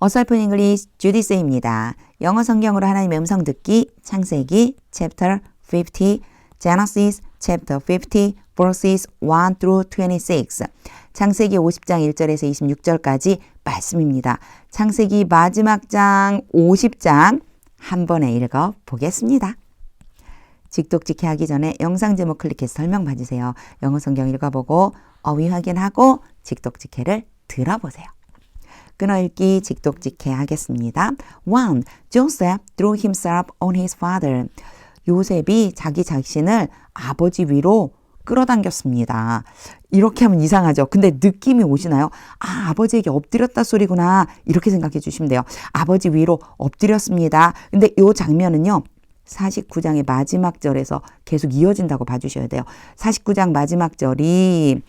어설픈 잉글리시 주디스입니다. 영어 성경으로 하나님의 음성 듣기 창세기 chapter 50, Genesis chapter 50, verses 1 through 26. 창세기 50장 1절에서 26절까지 말씀입니다. 창세기 마지막 장 50장 한 번에 읽어 보겠습니다. 직독직해 하기 전에 영상 제목 클릭해서 설명 봐주세요. 영어 성경 읽어보고 어휘 확인하고 직독직해를 들어보세요. 끊어읽기 직독직해 하겠습니다. 1. Joseph threw himself on his father. 요셉이 자기 자신을 아버지 위로 끌어당겼습니다. 이렇게 하면 이상하죠. 근데 느낌이 오시나요? 아, 아버지에게 엎드렸다 소리구나. 이렇게 생각해 주시면 돼요. 아버지 위로 엎드렸습니다. 근데 이 장면은요. 49장의 마지막 절에서 계속 이어진다고 봐주셔야 돼요. 49장 마지막 절이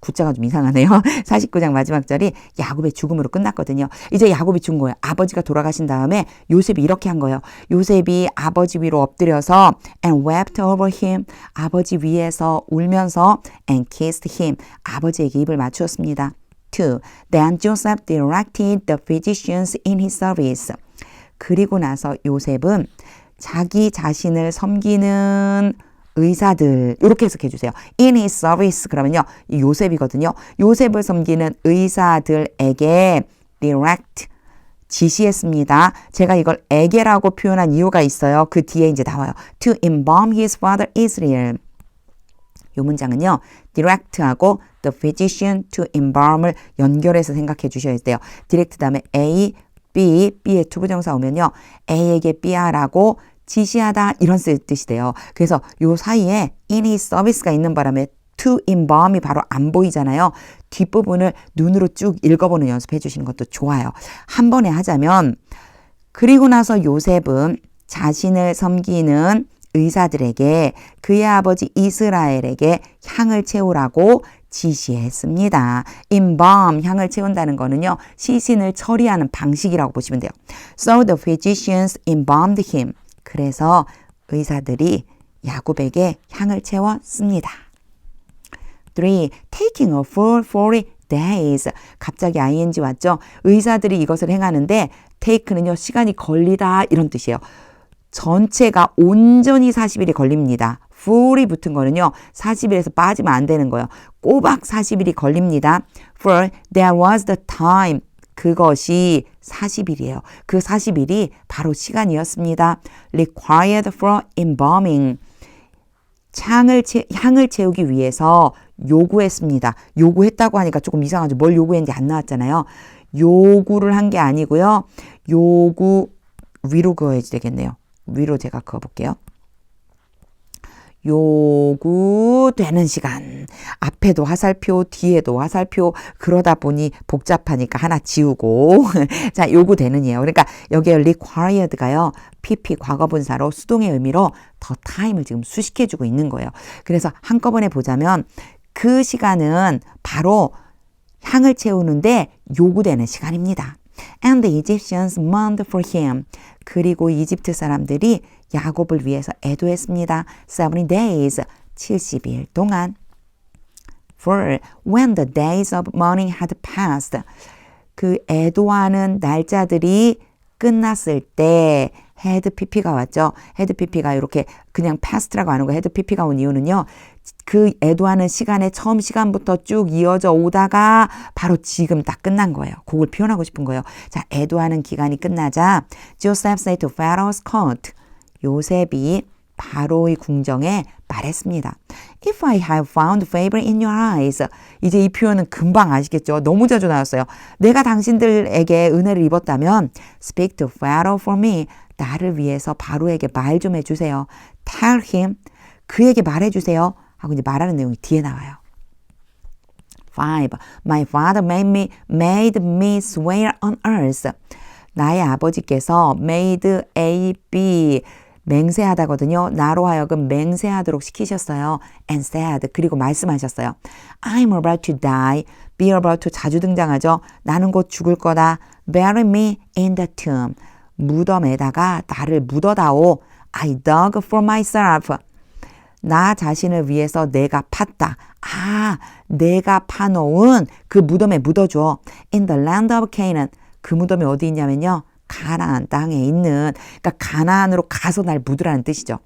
구자가 좀 이상하네요. 49장 마지막 절이 야곱의 죽음으로 끝났거든요. 이제 야곱이 죽은 거예요. 아버지가 돌아가신 다음에 요셉이 이렇게 한 거예요. 요셉이 아버지 위로 엎드려서 and wept over him. 아버지 위에서 울면서 and kissed him. 아버지에게 입을 맞추었습니다. 2. Then Joseph directed the physicians in his service. 그리고 나서 요셉은 자기 자신을 섬기는 의사들 이렇게 해석해 주세요. In his service 그러면요. 요셉이거든요. 요셉을 섬기는 의사들에게 direct 지시했습니다. 제가 이걸 에게라고 표현한 이유가 있어요. 그 뒤에 이제 나와요. To embalm his father Israel. 이 문장은요. direct하고 the physician to embalm을 연결해서 생각해 주셔야 돼요. direct 다음에 A, B, B의 투부정사 오면요. A에게 B하라고 지시하다 이런 뜻이 돼요. 그래서 요 사이에 in his service가 있는 바람에 to embalm이 바로 안 보이잖아요. 뒷부분을 눈으로 쭉 읽어보는 연습해 주시는 것도 좋아요. 한 번에 하자면 그리고 나서 요셉은 자신을 섬기는 의사들에게 그의 아버지 이스라엘에게 향을 채우라고 지시했습니다. embalm, 향을 채운다는 거는요. 시신을 처리하는 방식이라고 보시면 돼요. So the physicians embalmed him. 그래서 의사들이 야곱에게 향을 채웠습니다. 3. Taking a full 40 days. 갑자기 ing 왔죠? 의사들이 이것을 행하는데 take는요. 시간이 걸리다 이런 뜻이에요. 전체가 온전히 40일이 걸립니다. full이 붙은 거는요. 40일에서 빠지면 안 되는 거예요. 꼬박 40일이 걸립니다. For there was the time. 그것이 40일이에요. 그 40일이 바로 시간이었습니다. Required for embalming. 향을 채우기 위해서 요구했습니다. 요구했다고 하니까 조금 이상하죠. 뭘 요구했는지 안 나왔잖아요. 요구를 한 게 아니고요. 요구 위로 그어야지 되겠네요. 위로 제가 그어볼게요. 요구되는 시간. 앞에도 화살표, 뒤에도 화살표. 그러다 보니 복잡하니까 하나 지우고. 자, 요구되는이에요. 그러니까 여기에 required가요. PP 과거분사로 수동의 의미로 더 타임을 지금 수식해주고 있는 거예요. 그래서 한꺼번에 보자면 그 시간은 바로 향을 채우는데 요구되는 시간입니다. And the Egyptians mourned for him. 그리고 이집트 사람들이 야곱을 위해서 애도했습니다. 70 days, 70일 동안. For when the days of mourning had passed. 그 애도하는 날짜들이 끝났을 때 had pp가 왔죠. had pp가 이렇게 그냥 past라고 하는 거 had pp가 온 이유는요. 그 애도하는 시간에 처음 시간부터 쭉 이어져 오다가 바로 지금 딱 끝난 거예요. 그걸 표현하고 싶은 거예요. 자, 애도하는 기간이 끝나자 Joseph said to Pharaoh's court. 요셉이 바로의 궁정에 말했습니다. If I have found favor in your eyes. 이제 이 표현은 금방 아시겠죠? 너무 자주 나왔어요. 내가 당신들에게 은혜를 입었다면 Speak to Pharaoh for me. 나를 위해서 바로에게 말 좀 해주세요. Tell him. 그에게 말해주세요. 하고 이제 말하는 내용이 뒤에 나와요. 5. My father made me swear on earth. 나의 아버지께서 made A, B 맹세하다거든요. 나로 하여금 맹세하도록 시키셨어요. And said. 그리고 말씀하셨어요. I'm about to die. Be about to 자주 등장하죠. 나는 곧 죽을 거다. Bury me in the tomb. 무덤에다가 나를 묻어다오. I dug for myself. 나 자신을 위해서 내가 팠다. 아, 내가 파놓은 그 무덤에 묻어줘. In the land of Canaan. 그 무덤이 어디 있냐면요. 가나안 땅에 있는, 그러니까 가나안으로 가서 날 묻으라는 뜻이죠.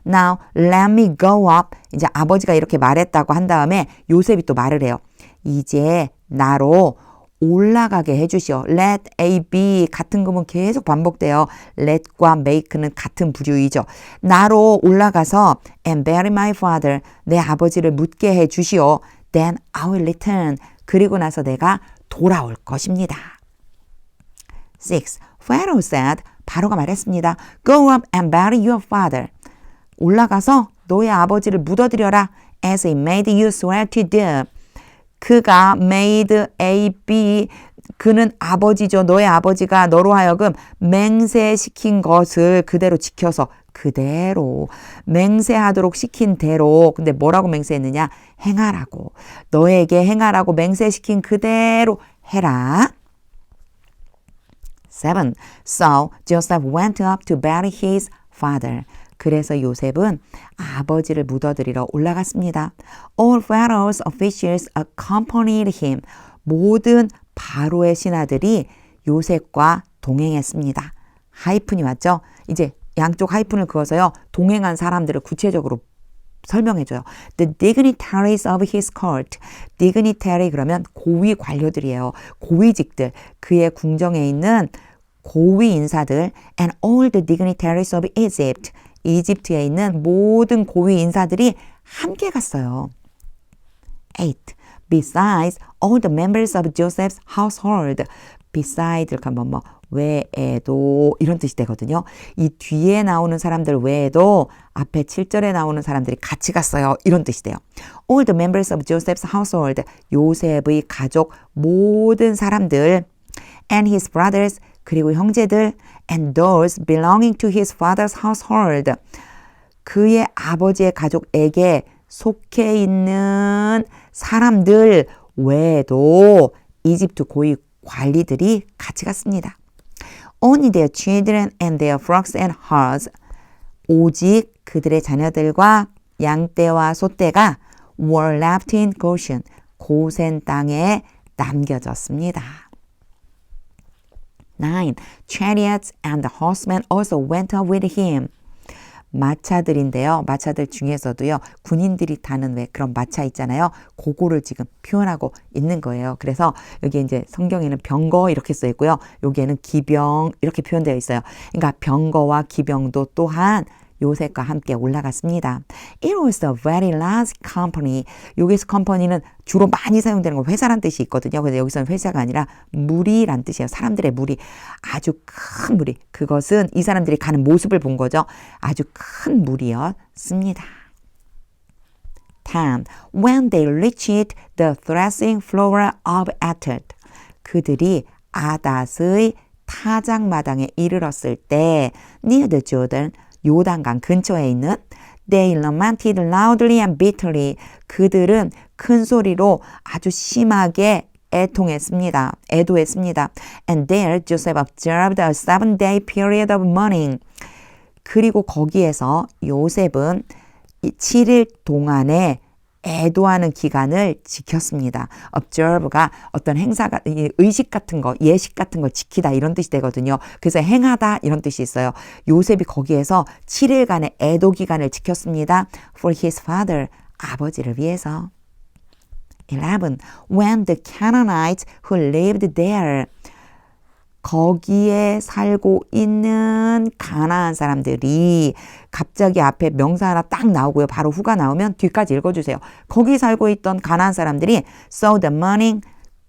Now let me go up. 이제 아버지가 이렇게 말했다고 한 다음에 요셉이 또 말을 해요. 이제 나로 올라가게 해주시오. Let A be 같은 구문 계속 반복돼요. Let과 make는 같은 부류이죠. 나로 올라가서 and bury my father. 내 아버지를 묻게 해주시오. Then I will return. 그리고 나서 내가 돌아올 것입니다. 6. Pharaoh said, 바로가 말했습니다. Go up and bury your father. 올라가서 너의 아버지를 묻어드려라. As he made you swear to do. 그가 made A be, 그는 아버지죠. 너의 아버지가 너로 하여금 맹세시킨 것을 그대로 지켜서 그대로 맹세하도록 시킨 대로. 근데 뭐라고 맹세했느냐? 행하라고. 너에게 행하라고 맹세시킨 그대로 해라. 7. So Joseph went up to bury his father. 그래서 요셉은 아버지를 묻어드리러 올라갔습니다. All Pharaoh's officials accompanied him. 모든 바로의 신하들이 요셉과 동행했습니다. 하이픈이 왔죠? 이제 양쪽 하이픈을 그어서요. 동행한 사람들을 구체적으로 설명해줘요. The dignitaries of his court. dignitary 그러면 고위 관료들이에요. 고위직들. 그의 궁정에 있는 고위 인사들. And all the dignitaries of Egypt. 이집트에 있는 모든 고위 인사들이 함께 갔어요. 8. Besides all the members of Joseph's household. besides 한번 외에도 이런 뜻이 되거든요. 이 뒤에 나오는 사람들 외에도 앞에 7절에 나오는 사람들이 같이 갔어요. 이런 뜻이 돼요. All the members of Joseph's household. 요셉의 가족 모든 사람들 and his brothers 그리고 형제들 and those belonging to his father's household. 그의 아버지의 가족에게 속해 있는 사람들 외에도 이집트 고위 관리들이 같이 갔습니다. Only their children and their flocks and herds. 오직 그들의 자녀들과 양떼와 소떼가 were left in Goshen. 고센 땅에 남겨졌습니다. 9. Chariots and the horsemen also went up with him. 마차들인데요. 마차들 중에서도요. 군인들이 타는 왜 그런 마차 있잖아요. 그거를 지금 표현하고 있는 거예요. 그래서 여기 이제 성경에는 병거 이렇게 써 있고요. 여기에는 기병 이렇게 표현되어 있어요. 그러니까 병거와 기병도 또한 요셉과 함께 올라갔습니다. It was a very large company. 여기서 컴퍼니는 주로 많이 사용되는 건 회사란 뜻이 있거든요. 근데 여기서는 회사가 아니라 무리란 뜻이에요. 사람들의 무리. 아주 큰 무리. 그것은 이 사람들이 가는 모습을 본 거죠. 아주 큰 무리였습니다. 10. When they reached the threshing floor of Atad. 그들이 아닷의 타작마당에 이르렀을 때 near the Jordan 요단강 근처에 있는 They lamented loudly and bitterly. 그들은 큰 소리로 아주 심하게 애통했습니다. 애도했습니다. And there Joseph observed a 7-day period of mourning. 그리고 거기에서 요셉은 7일 동안의 애도하는 기간을 지켰습니다. observe가 어떤 행사가 의식 같은 거, 예식 같은 걸 지키다 이런 뜻이 되거든요. 그래서 행하다 이런 뜻이 있어요. 요셉이 거기에서 7일간의 애도 기간을 지켰습니다. for his father, 아버지를 위해서. 11. When the Canaanites who lived there. 거기에 살고 있는 가나안 사람들이 갑자기 앞에 명사 하나 딱 나오고요. 바로 후가 나오면 뒤까지 읽어주세요. 거기 살고 있던 가나안 사람들이 saw the mourning,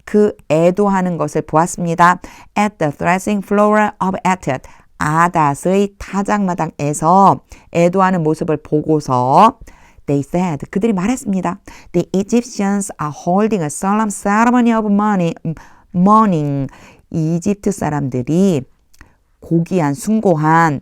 그 애도하는 것을 보았습니다. at the threshing floor of Atad. 아닷의 타작마당에서 애도하는 모습을 보고서 They said, 그들이 말했습니다. The Egyptians are holding a solemn ceremony of mourning. 이집트 사람들이 고귀한 숭고한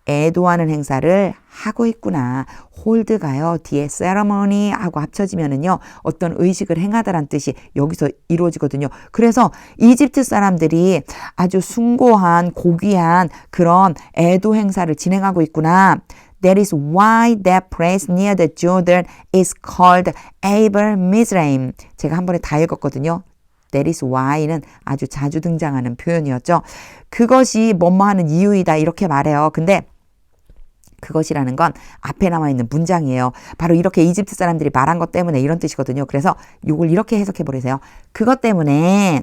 애도하는 행사를 하고 있구나. 홀드가요. 뒤에 ceremony 하고 합쳐지면은요. 어떤 의식을 행하다란 뜻이 여기서 이루어지거든요. 그래서 이집트 사람들이 아주 숭고한 고귀한 그런 애도 행사를 진행하고 있구나. That is why that place near the Jordan is called Abel Mizraim. 제가 한 번에 다 읽었거든요. That is why는 아주 자주 등장하는 표현이었죠. 그것이 뭐뭐 하는 이유이다 이렇게 말해요. 근데 그것이라는 건 앞에 나와 있는 문장이에요. 바로 이렇게 이집트 사람들이 말한 것 때문에 이런 뜻이거든요. 그래서 이걸 이렇게 해석해 버리세요. 그것 때문에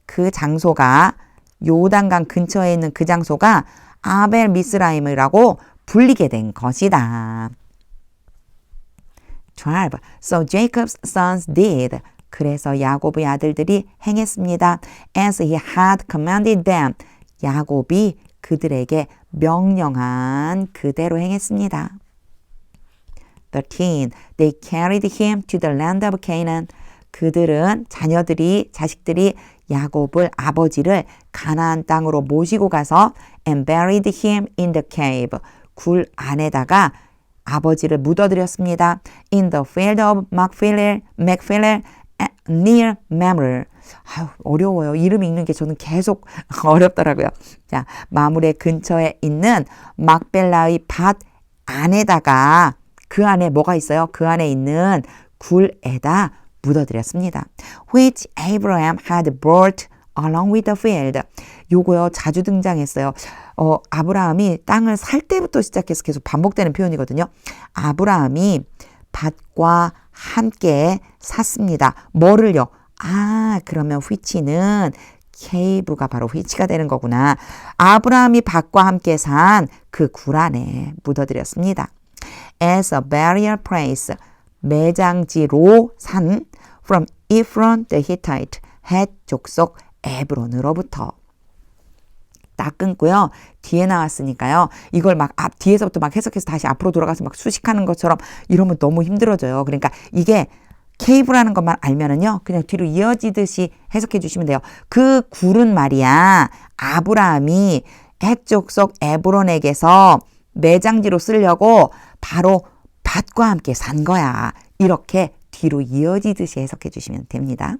그 장소가 요단강 근처에 있는 그 장소가 아벨 미스라임이라고 불리게 된 것이다. 12. So Jacob's sons did. 그래서 야곱의 아들들이 행했습니다. As he had commanded them. 야곱이 그들에게 명령한 그대로 행했습니다. 13. They carried him to the land of Canaan. 그들은 자식들이 야곱을 아버지를 가나안 땅으로 모시고 가서 and buried him in the cave. 굴 안에다가 아버지를 묻어드렸습니다. In the field of Macphail near Mamre. 어려워요. 이름 읽는 게 저는 계속 어렵더라고요. 자, 마므레 근처에 있는 막벨라의 밭 안에다가 그 안에 뭐가 있어요? 그 안에 있는 굴에다 묻어드렸습니다. Which Abraham had brought along with the field. 요거요 자주 등장했어요. 아브라함이 땅을 살 때부터 시작해서 계속 반복되는 표현이거든요. 아브라함이 밭과 함께 샀습니다. 뭐를요? 그러면 which는 cave가 바로 which가 되는 거구나. 아브라함이 밭과 함께 산 그 굴 안에 묻어드렸습니다. As a burial place, 매장지로 산 from Ephron the Hittite, 헷 족속 에브론으로부터. 딱 끊고요. 뒤에 나왔으니까요. 이걸 막 뒤에서부터 막 해석해서 다시 앞으로 돌아가서 막 수식하는 것처럼 이러면 너무 힘들어져요. 그러니까 이게 케이브라는 것만 알면은요. 그냥 뒤로 이어지듯이 해석해 주시면 돼요. 그 굴은 말이야. 아브라함이 헷 족속 에브론에게서 매장지로 쓰려고 바로 밭과 함께 산 거야. 이렇게 뒤로 이어지듯이 해석해 주시면 됩니다.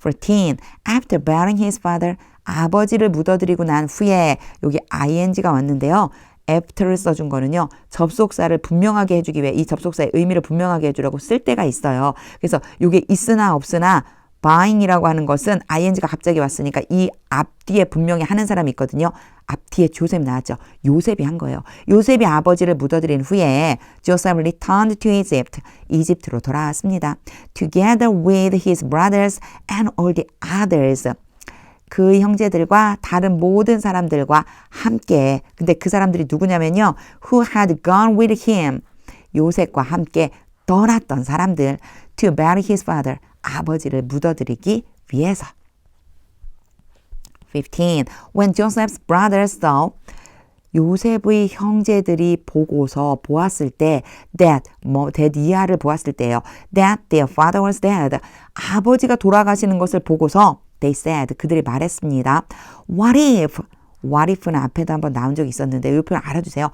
14. After burying his father, 아버지를 묻어드리고 난 후에 여기 ing가 왔는데요. after를 써준 거는요. 접속사를 분명하게 해주기 위해 이 접속사의 의미를 분명하게 해주려고 쓸 때가 있어요. 그래서 이게 있으나 없으나 buying이라고 하는 것은 ing가 갑자기 왔으니까 이 앞뒤에 분명히 하는 사람이 있거든요. 앞뒤에 조셉 나왔죠. 요셉이 한 거예요. 요셉이 아버지를 묻어드린 후에 Joseph returned to Egypt. 이집트로 돌아왔습니다. Together with his brothers and all the others. 그 형제들과 다른 모든 사람들과 함께. 근데 그 사람들이 누구냐면요. Who had gone with him. 요셉과 함께 떠났던 사람들. To bury his father. 아버지를 묻어드리기 위해서. 15. When Joseph's brothers saw, 요셉의 형제들이 보았을 때 that 이하를 보았을 때요. that their father was dead. 아버지가 돌아가시는 것을 보고서 they said, 그들이 말했습니다. What if는 앞에도 한번 나온 적이 있었는데 이 표현 알아두세요.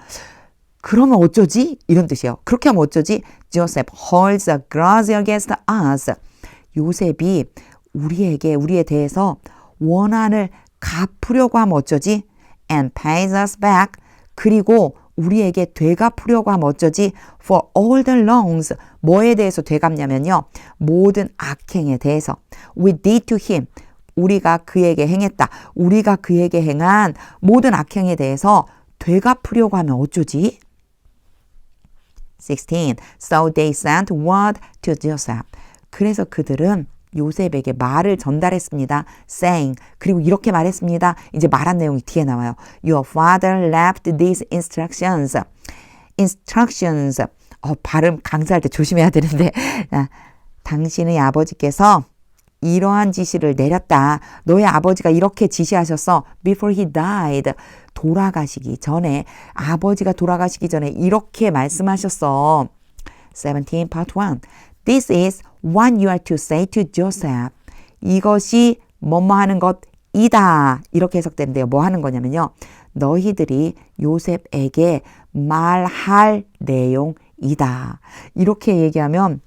그러면 어쩌지? 이런 뜻이에요. 그렇게 하면 어쩌지? Joseph holds a grudge against us. 요셉이 우리에 대해서 원한을 갚으려고 하면 어쩌지? And pays us back. 그리고 우리에게 되갚으려고 하면 어쩌지? For all the wrongs. 뭐에 대해서 되갚냐면요. 모든 악행에 대해서. We did to him. 우리가 그에게 행했다. 우리가 그에게 행한 모든 악행에 대해서 되갚으려고 하면 어쩌지? 16. So they sent word to Joseph. 그래서 그들은 요셉에게 말을 전달했습니다. saying, 그리고 이렇게 말했습니다. 이제 말한 내용이 뒤에 나와요. Your father left these instructions. 발음 강조할 때 조심해야 되는데 당신의 아버지께서 이러한 지시를 내렸다. 너의 아버지가 이렇게 지시하셨어. Before he died. 돌아가시기 전에, 아버지가 돌아가시기 전에 이렇게 말씀하셨어. 17 part 1. This is what you are to say to Joseph. 이것이 뭐뭐 하는 것이다. 이렇게 해석되는데요. 뭐 하는 거냐면요. 너희들이 요셉에게 말할 내용이다. 이렇게 얘기하면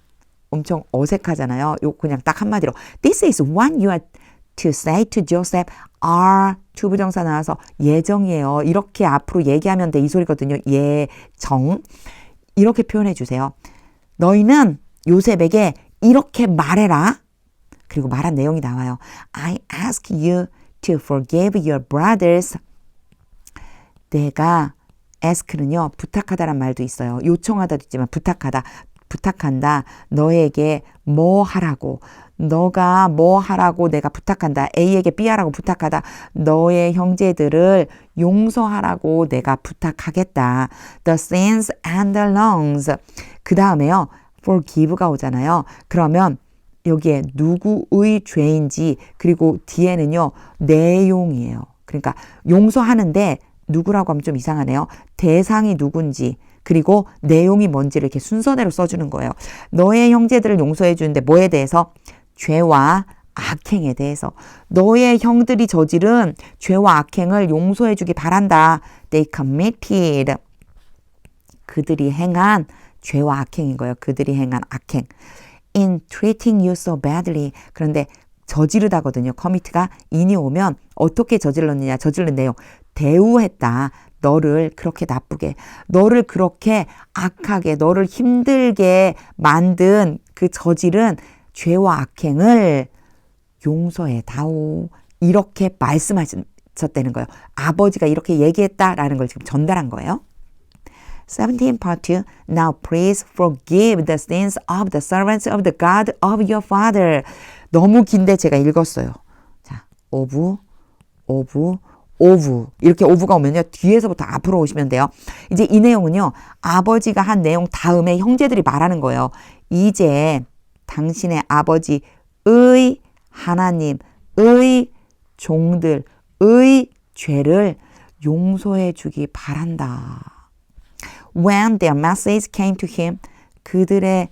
엄청 어색하잖아요. 요 그냥 딱 한마디로 This is what you are to say to Joseph. are 투부정사 나와서 예정이에요. 이렇게 앞으로 얘기하면 돼. 이 소리거든요. 예정. 이렇게 표현해 주세요. 너희는 요셉에게 이렇게 말해라. 그리고 말한 내용이 나와요. I ask you to forgive your brothers. 내가 ask는요, 부탁하다란 말도 있어요. 요청하다도 있지만 부탁하다, 부탁한다. 너에게 뭐 하라고, 너가 뭐 하라고 내가 부탁한다. A에게 B 하라고 부탁하다. 너의 형제들을 용서하라고 내가 부탁하겠다. The sins and the wrongs. 그 다음에요, forgive가 오잖아요. 그러면 여기에 누구의 죄인지, 그리고 뒤에는요, 내용이에요. 그러니까 용서하는데 누구라고 하면 좀 이상하네요. 대상이 누군지, 그리고 내용이 뭔지를 이렇게 순서대로 써주는 거예요. 너의 형제들을 용서해 주는데 뭐에 대해서? 죄와 악행에 대해서. 너의 형들이 저지른 죄와 악행을 용서해 주기 바란다. They committed. 그들이 행한 죄와 악행인 거예요. 그들이 행한 악행. In treating you so badly. 그런데 저지르다거든요. commit가 in이 오면 어떻게 저질렀느냐. 저지른 내용. 대우했다. 너를 그렇게 나쁘게, 너를 그렇게 악하게, 너를 힘들게 만든 그 저지른 죄와 악행을 용서해 다오. 이렇게 말씀하셨다는 거예요. 아버지가 이렇게 얘기했다라는 걸 지금 전달한 거예요. 17 part 2. Now please forgive the sins of the servants of the God of your father. 너무 긴데 제가 읽었어요. 자, of 이렇게 of가 오면요, 뒤에서부터 앞으로 오시면 돼요. 이제 이 내용은요, 아버지가 한 내용 다음에 형제들이 말하는 거예요. 이제 당신의 아버지의 하나님의 종들의 죄를 용서해 주기 바란다. When their message came to him, 그들의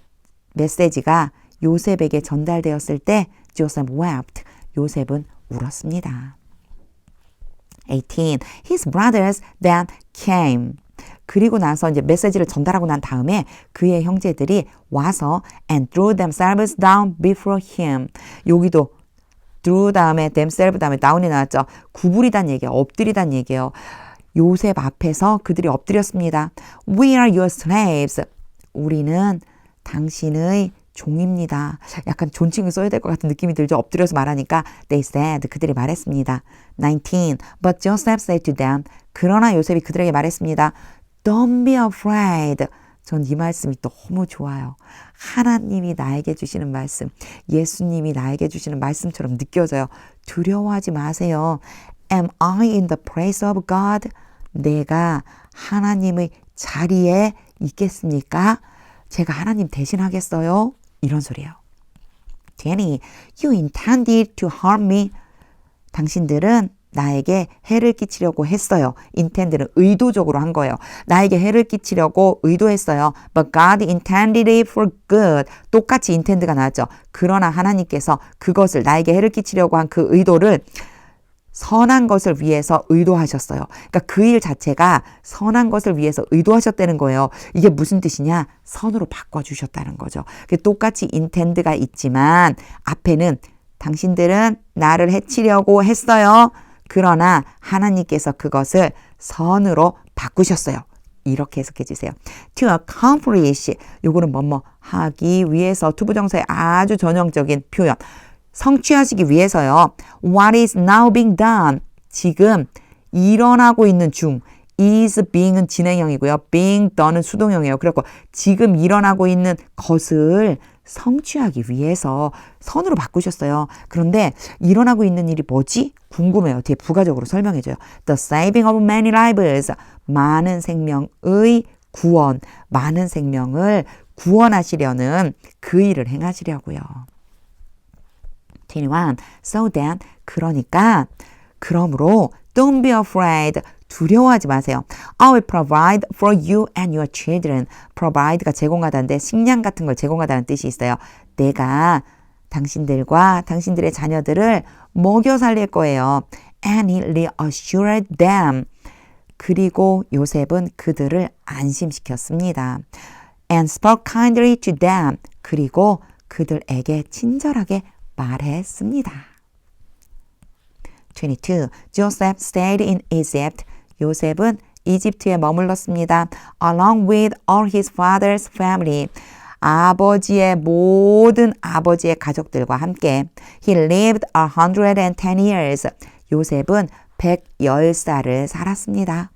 메시지가 요셉에게 전달되었을 때 Joseph wept. 요셉은 울었습니다. 18. His brothers then came. 그리고 나서 이제 메시지를 전달하고 난 다음에 그의 형제들이 와서 and threw themselves down before him. 여기도 threw 다음에 themselves 다음에 down이 나왔죠. 구부리단 얘기예요. 엎드리단 얘기예요. 요셉 앞에서 그들이 엎드렸습니다. We are your slaves. 우리는 당신의 종입니다. 약간 존칭을 써야 될 것 같은 느낌이 들죠. 엎드려서 말하니까 they said. 그들이 말했습니다. 19. But Joseph said to them. 그러나 요셉이 그들에게 말했습니다. Don't be afraid. 전 이 말씀이 너무 좋아요. 하나님이 나에게 주시는 말씀, 예수님이 나에게 주시는 말씀처럼 느껴져요. 두려워하지 마세요. Am I in the place of God? 내가 하나님의 자리에 있겠습니까? 제가 하나님 대신하겠어요? 이런 소리예요. 20. You intended to harm me. 당신들은 나에게 해를 끼치려고 했어요. intend는 의도적으로 한 거예요. 나에게 해를 끼치려고 의도했어요. But God intended it for good. 똑같이 intend가 나왔죠. 그러나 하나님께서 그것을, 나에게 해를 끼치려고 한 그 의도를 선한 것을 위해서 의도하셨어요. 그러니까 그 일 자체가 선한 것을 위해서 의도하셨다는 거예요. 이게 무슨 뜻이냐? 선으로 바꿔주셨다는 거죠. 똑같이 intend가 있지만 앞에는 당신들은 나를 해치려고 했어요. 그러나 하나님께서 그것을 선으로 바꾸셨어요. 이렇게 해석해 주세요. To accomplish. 요거는 뭐뭐 하기 위해서, 투부정사의 아주 전형적인 표현. 성취하시기 위해서요. What is now being done? 지금 일어나고 있는 중. is being은 진행형이고요. being done은 수동형이에요. 그리고 지금 일어나고 있는 것을 성취하기 위해서 선으로 바꾸셨어요. 그런데 일어나고 있는 일이 뭐지? 궁금해요. 뒤에 부가적으로 설명해줘요. The saving of many lives. 많은 생명의 구원. 많은 생명을 구원하시려는 그 일을 행하시려고요. 21. So then, 그러니까, 그러므로 don't be afraid. 두려워하지 마세요. I will provide for you and your children. provide가 제공하다는데 식량 같은 걸 제공하다는 뜻이 있어요. 내가 당신들과 당신들의 자녀들을 먹여 살릴 거예요. And he reassured them. 그리고 요셉은 그들을 안심시켰습니다. And spoke kindly to them. 그리고 그들에게 친절하게 말했습니다. 22. Joseph stayed in Egypt. 요셉은 이집트에 머물렀습니다. Along with all his father's family. 아버지의 모든 아버지의 가족들과 함께 He lived 110 years. 요셉은 110살을 살았습니다.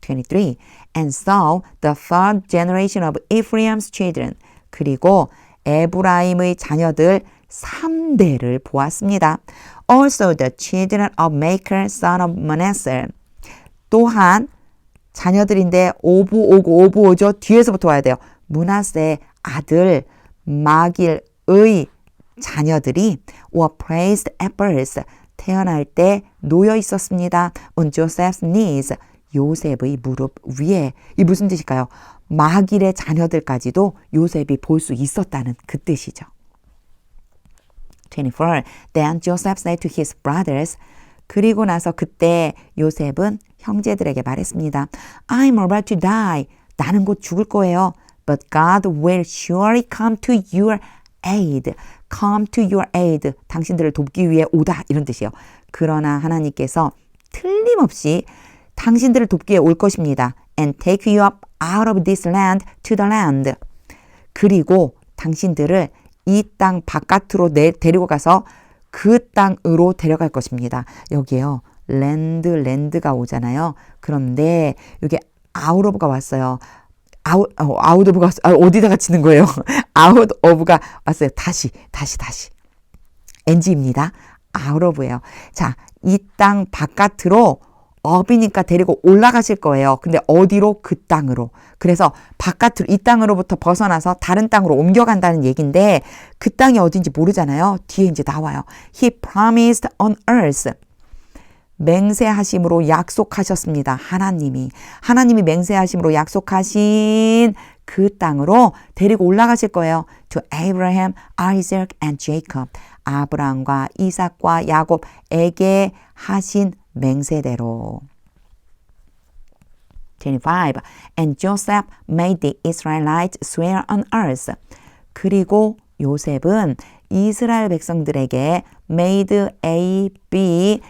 23. And saw the third generation of Ephraim's children. 그리고 에브라임의 자녀들 3대를 보았습니다. Also the children of Machir, son of Manasseh. 또한 자녀들인데 오부오죠. 뒤에서부터 와야 돼요. 므낫세의 아들 마길의 자녀들이 were placed at birth. 태어날 때 놓여 있었습니다. On Joseph's knees. 요셉의 무릎 위에. 이 무슨 뜻일까요? 마길의 자녀들까지도 요셉이 볼 수 있었다는 그 뜻이죠. 24. Then Joseph said to his brothers. 그리고 나서 그때 요셉은 형제들에게 말했습니다. I'm about to die. 나는 곧 죽을 거예요. But God will surely come to your aid. Come to your aid. 당신들을 돕기 위해 오다. 이런 뜻이에요. 그러나 하나님께서 틀림없이 당신들을 돕기에 올 것입니다. And take you up out of this land to the land. 그리고 당신들을 이 땅 바깥으로 데리고 가서 그 땅으로 데려갈 것입니다. 여기에요. 랜드가 오잖아요. 그런데 여기 out of가 왔어요. out of가 왔어요. 어디다가 치는 거예요? out of가 왔어요. 다시. NG입니다. out of예요. 자, 이 땅 바깥으로 업이니까 데리고 올라가실 거예요. 근데 어디로? 그 땅으로. 그래서 바깥으로 이 땅으로부터 벗어나서 다른 땅으로 옮겨간다는 얘기인데 그 땅이 어딘지 모르잖아요. 뒤에 이제 나와요. He promised on earth. 맹세하심으로 약속하셨습니다. 하나님이 맹세하심으로 약속하신 그 땅으로 데리고 올라가실 거예요. To Abraham, Isaac and Jacob. 아브라함과 이삭과 야곱에게 하신 맹세대로. 25. And Joseph made the Israelites swear on earth. 그리고 요셉은 이스라엘 백성들에게 made A, B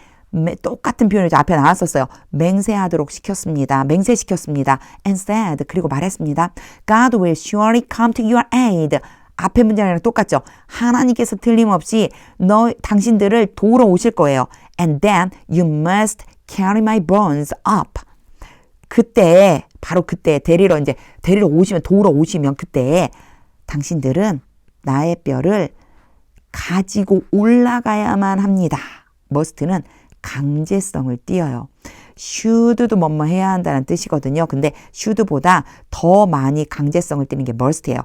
똑같은 표현이 앞에 나왔었어요. 맹세하도록 시켰습니다. 맹세시켰습니다. And said. 그리고 말했습니다. God will surely come to your aid. 앞에 문장이랑 똑같죠. 하나님께서 틀림없이 당신들을 도우러 오실 거예요. And then you must carry my bones up. 그때 바로 그때 데리러 오시면 도우러 오시면 그때 당신들은 나의 뼈를 가지고 올라가야만 합니다. must는 강제성을 띄어요. should도 뭐뭐 해야 한다는 뜻이거든요. 근데 should보다 더 많이 강제성을 띄는 게 must예요.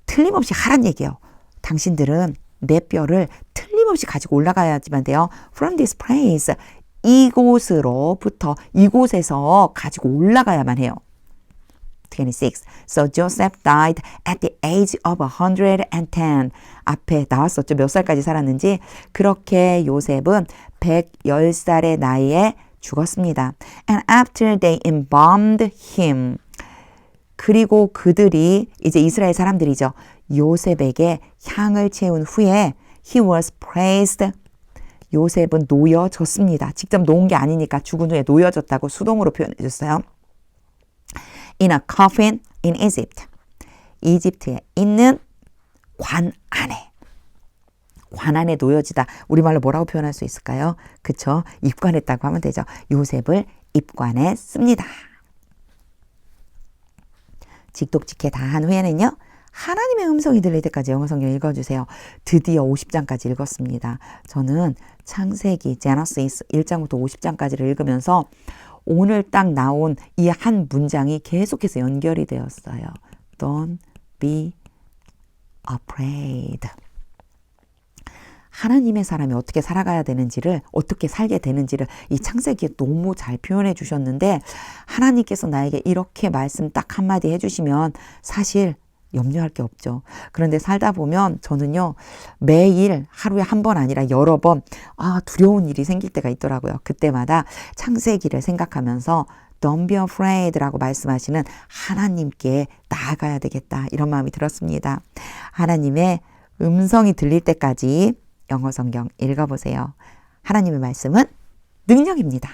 틀림없이 하란 얘기예요. 당신들은 내 뼈를 틀림없이 가지고 올라가야지만 돼요. From this place. 이곳에서 가지고 올라가야만 해요. 26. So Joseph died at the age of 110. 앞에 나왔었죠. 몇 살까지 살았는지. 그렇게 요셉은 110살의 나이에 죽었습니다. And after they embalmed him. 그리고 그들이 이제 이스라엘 사람들이죠. 요셉에게 향을 채운 후에 he was praised. 요셉은 놓여졌습니다. 직접 놓은 게 아니니까 죽은 후에 놓여졌다고 수동으로 표현해 줬어요. In a coffin in Egypt. 이집트에 있는 관 안에 놓여지다. 우리말로 뭐라고 표현할 수 있을까요? 그쵸? 입관했다고 하면 되죠. 요셉을 입관했습니다. 직독직해 다 한 후에는요. 하나님의 음성이 들릴 때까지 영어 성경 읽어주세요. 드디어 50장까지 읽었습니다. 저는 창세기, 제너시스 1장부터 50장까지를 읽으면서 오늘 딱 나온 이 한 문장이 계속해서 연결이 되었어요. Don't be afraid. 하나님의 사람이 어떻게 살아가야 되는지를, 어떻게 살게 되는지를 이 창세기에 너무 잘 표현해 주셨는데 하나님께서 나에게 이렇게 말씀 딱 한마디 해주시면 사실 염려할 게 없죠. 그런데 살다 보면 저는요, 매일 하루에 한 번 아니라 여러 번 두려운 일이 생길 때가 있더라고요. 그때마다 창세기를 생각하면서 Don't be afraid 라고 말씀하시는 하나님께 나아가야 되겠다, 이런 마음이 들었습니다. 하나님의 음성이 들릴 때까지 영어 성경 읽어보세요. 하나님의 말씀은 능력입니다.